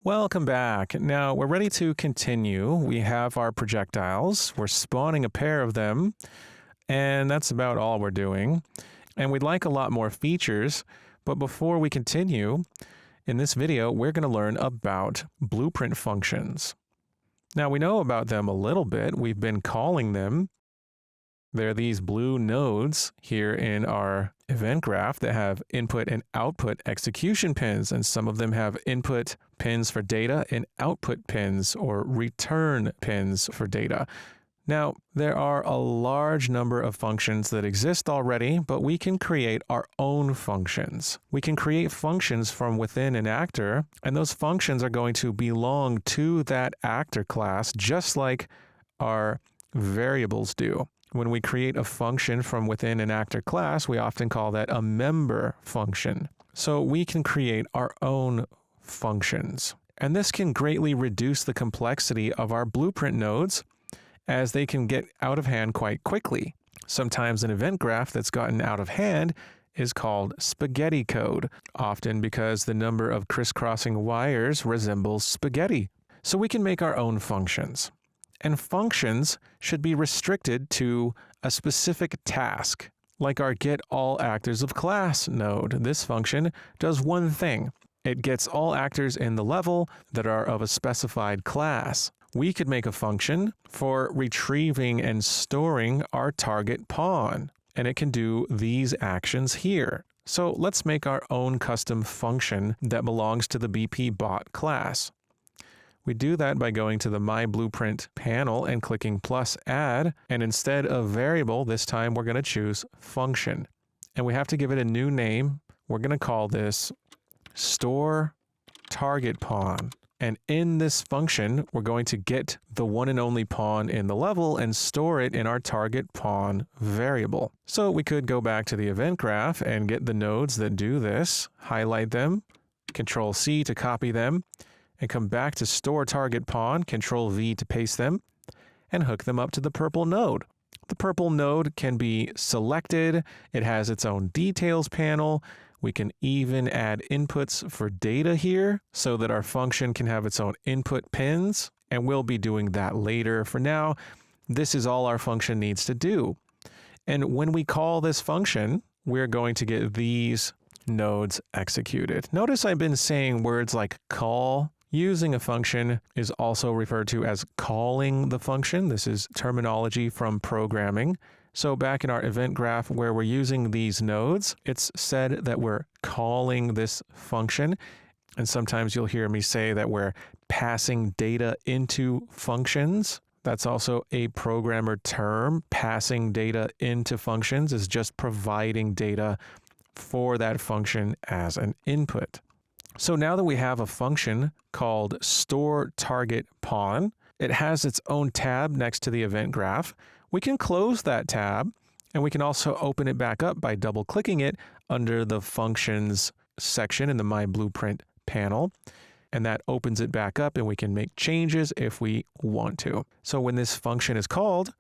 Welcome back. Now we're ready to continue. We have our projectiles. We're spawning a pair of them, and that's about all we're doing. And we'd like a lot more features, but before we continue, in this video, we're going to learn about blueprint functions. Now we know about them a little bit. We've been calling them. They're these blue nodes here in our event graph that have input and output execution pins, and some of them have input pins for data and output pins or return pins for data. Now, there are a large number of functions that exist already, but we can create our own functions. We can create functions from within an actor, and those functions are going to belong to that actor class, just like our variables do. When we create a function from within an actor class, we often call that a member function. So we can create our own functions. And this can greatly reduce the complexity of our blueprint nodes, as they can get out of hand quite quickly. Sometimes an event graph that's gotten out of hand is called spaghetti code, often because the number of crisscrossing wires resembles spaghetti. So we can make our own functions. And functions should be restricted to a specific task, like our getAllActorsOfClass node. This function does one thing. It gets all actors in the level that are of a specified class. We could make a function for retrieving and storing our target pawn, and it can do these actions here. So let's make our own custom function that belongs to the BPBot class. We do that by going to the My Blueprint panel and clicking +add, and instead of variable, this time we're going to choose function. And we have to give it a new name. We're going to call this store target pawn. And in this function, we're going to get the one and only pawn in the level and store it in our target pawn variable. So we could go back to the event graph and get the nodes that do this, highlight them, Control-C to copy them, and come back to store target pawn, Control-V to paste them, and hook them up to the purple node. The purple node can be selected. It has its own details panel. We can even add inputs for data here so that our function can have its own input pins, and we'll be doing that later. For now, this is all our function needs to do. And when we call this function, we're going to get these nodes executed. Notice I've been saying words like call. Using a function is also referred to as calling the function. This is terminology from programming. So back in our event graph where we're using these nodes, it's said that we're calling this function. And sometimes you'll hear me say that we're passing data into functions. That's also a programmer term. Passing data into functions is just providing data for that function as an input. So now that we have a function called storeTargetPawn, it has its own tab next to the event graph. We can close that tab, and we can also open it back up by double-clicking it under the Functions section in the My Blueprint panel. And that opens it back up, and we can make changes if we want to. So when this function is called,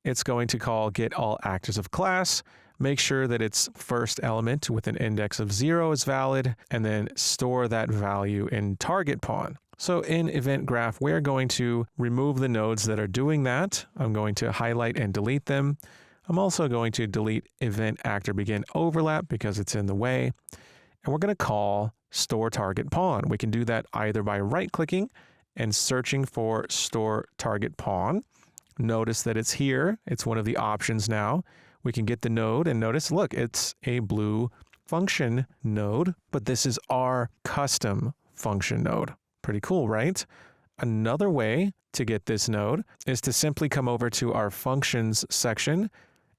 it's going to call getAllActorsOfClass, make sure that its first element with an index of 0 is valid, and then store that value in target pawn. So in event graph, we're going to remove the nodes that are doing that. I'm going to highlight and delete them. I'm also going to delete event actor begin overlap because it's in the way. And we're going to call store target pawn. We can do that either by right-clicking and searching for store target pawn. Notice that it's here. It's one of the options now. We can get the node and notice, look, it's a blue function node, but this is our custom function node. Pretty cool, right? Another way to get this node is to simply come over to our functions section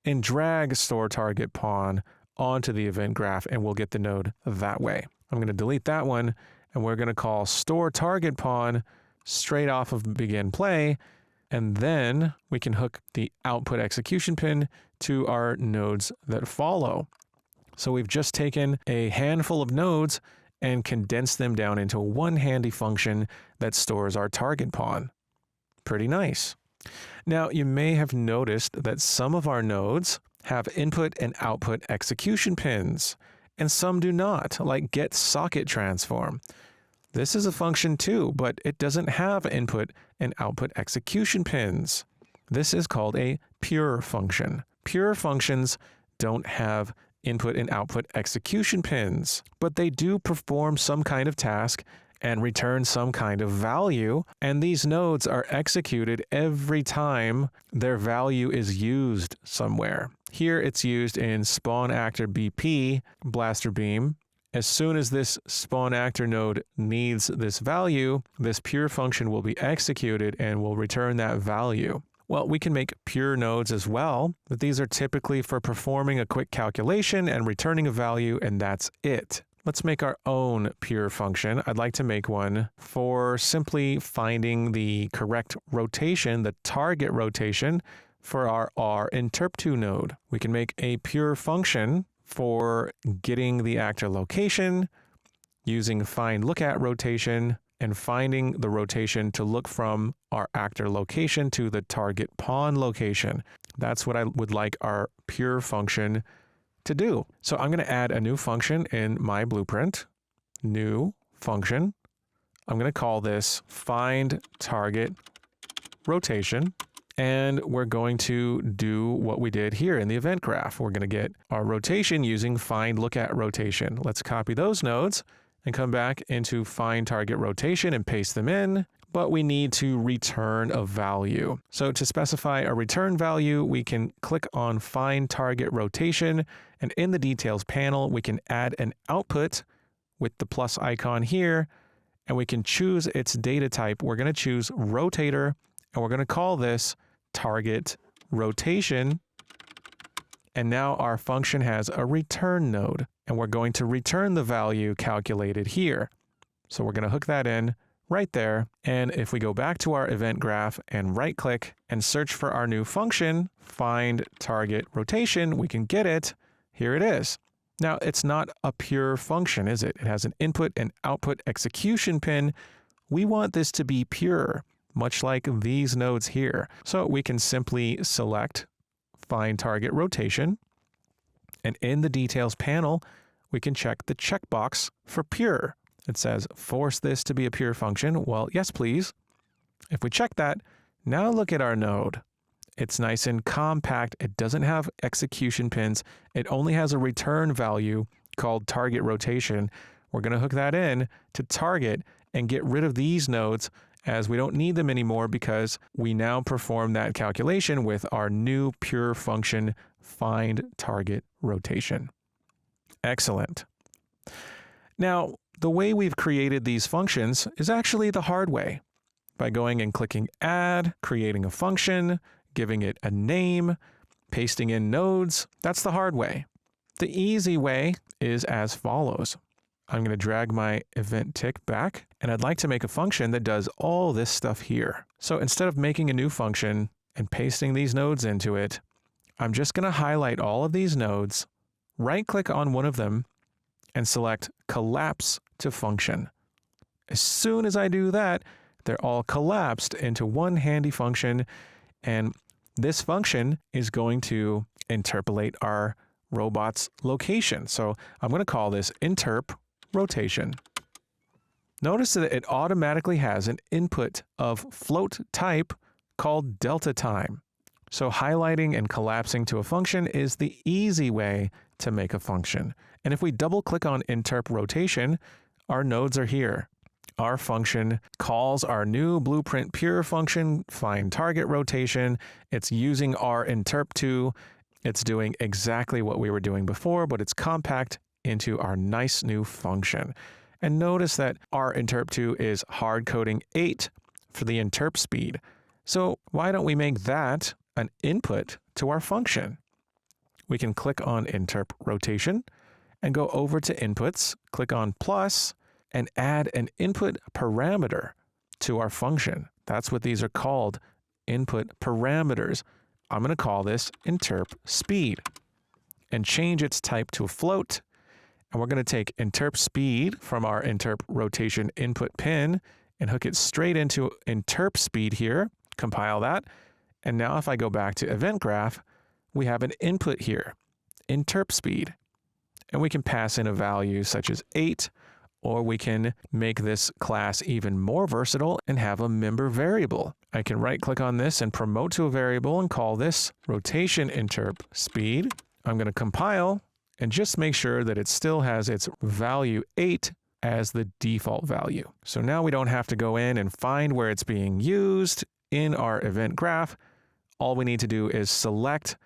and drag store target pawn onto the event graph, and we'll get the node that way. I'm going to delete that one, and we're going to call store target pawn straight off of begin play. And then we can hook the output execution pin to our nodes that follow. So we've just taken a handful of nodes and condensed them down into one handy function that stores our target pawn. Pretty nice. Now, you may have noticed that some of our nodes have input and output execution pins. and some do not, like getSocketTransform. This is a function too, but it doesn't have input and output execution pins. This is called a pure function. Pure functions don't have input and output execution pins, but they do perform some kind of task and return some kind of value, and these nodes are executed every time their value is used somewhere. Here it's used in spawn actor BP, blaster beam. As soon as this spawn actor node needs this value, this pure function will be executed and will return that value. Well, we can make pure nodes as well, but these are typically for performing a quick calculation and returning a value, and that's it. Let's make our own pure function. I'd like to make one for simply finding the correct rotation, the target rotation for our R-interp2 node. We can make a pure function for getting the actor location, using find lookat rotation, and finding the rotation to look from our actor location to the target pawn location. That's what I would like our pure function to do. So I'm going to add a new function in my blueprint. New function. I'm going to call this find target rotation. And we're going to do what we did here in the event graph. We're going to get our rotation using find lookat rotation. Let's copy those nodes and come back into find target rotation and paste them in. But we need to return a value. So to specify a return value, we can click on find target rotation, and in the details panel, we can add an output with the plus icon here, and we can choose its data type. We're going to choose rotator, and we're going to call this target rotation. And now our function has a return node, and we're going to return the value calculated here. So we're going to hook that in right there. And if we go back to our event graph and right click and search for our new function, find target rotation, we can get it. Here it is. Now it's not a pure function, is it? It has an input and output execution pin. We want this to be pure, much like these nodes here. So we can simply select find target rotation. And in the details panel, we can check the checkbox for pure. It says, force this to be a pure function. Well, yes, please. If we check that, now look at our node. It's nice and compact. It doesn't have execution pins. It only has a return value called target rotation. We're going to hook that in to target and get rid of these nodes as we don't need them anymore because we now perform that calculation with our new pure function, find target rotation. Excellent. Now, the way we've created these functions is actually the hard way. By going and clicking add, creating a function, giving it a name, pasting in nodes, that's the hard way. The easy way is as follows. I'm going to drag my event tick back, and I'd like to make a function that does all this stuff here. So instead of making a new function and pasting these nodes into it, I'm just going to highlight all of these nodes, right-click on one of them, and select collapse to function. As soon as I do that, they're all collapsed into one handy function, and this function is going to interpolate our robot's location. So I'm going to call this interp rotation. Notice that it automatically has an input of float type called delta time. So highlighting and collapsing to a function is the easy way to make a function. And if we double click on interp rotation, our nodes are here. Our function calls our new blueprint pure function, find target rotation. It's using R-interp2. It's doing exactly what we were doing before, but it's compact into our nice new function. And notice that R-interp2 is hard coding 8 for the interp speed. So why don't we make that an input to our function? We can click on interp rotation and go over to inputs, click on plus, and add an input parameter to our function. That's what these are called, input parameters. I'm going to call this interp speed and change its type to a float. And we're going to take interp speed from our interp rotation input pin and hook it straight into interp speed here, compile that. And now if I go back to event graph, we have an input here, interp speed. and we can pass in a value such as 8, or we can make this class even more versatile and have a member variable. I can right-click on this and promote to a variable and call this rotation interp speed. I'm going to compile and just make sure that it still has its value 8 as the default value. So now we don't have to go in and find where it's being used in our event graph. All we need to do is select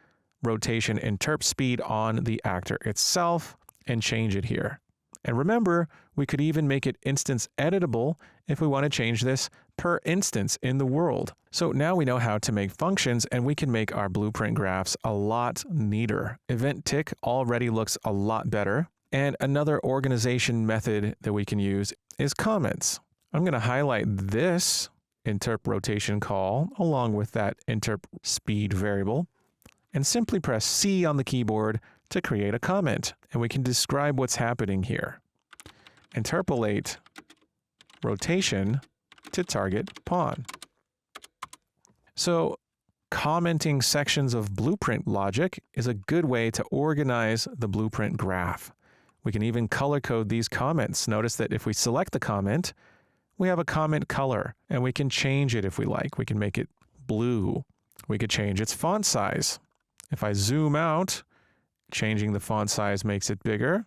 rotation interp speed on the actor itself and change it here. And remember, we could even make it instance editable if we want to change this per instance in the world. So now we know how to make functions, and we can make our blueprint graphs a lot neater. Event tick already looks a lot better. And another organization method that we can use is comments. I'm going to highlight this interp rotation call along with that interp speed variable and simply press C on the keyboard to create a comment. And we can describe what's happening here. Interpolate rotation to target pawn. So commenting sections of blueprint logic is a good way to organize the blueprint graph. We can even color code these comments. Notice that if we select the comment, we have a comment color, and we can change it if we like. We can make it blue. We could change its font size. If I zoom out, changing the font size makes it bigger,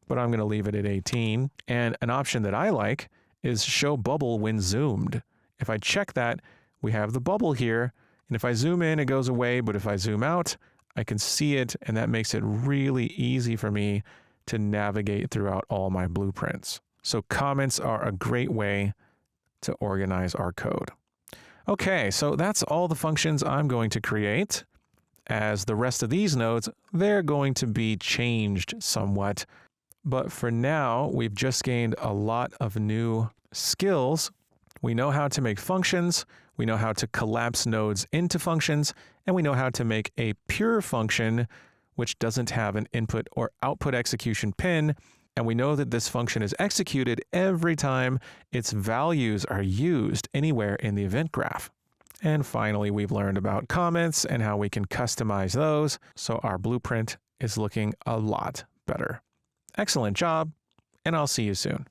but I'm going to leave it at 18. And an option that I like is show bubble when zoomed. If I check that, we have the bubble here, and if I zoom in, it goes away, but if I zoom out, I can see it, and that makes it really easy for me to navigate throughout all my blueprints. So comments are a great way to organize our code. Okay, so that's all the functions I'm going to create. As the rest of these nodes, they're going to be changed somewhat. But for now, we've just gained a lot of new skills. We know how to make functions, we know how to collapse nodes into functions, and we know how to make a pure function which doesn't have an input or output execution pin, and we know that this function is executed every time its values are used anywhere in the event graph. And finally, we've learned about comments and how we can customize those, so our blueprint is looking a lot better. Excellent job, and I'll see you soon.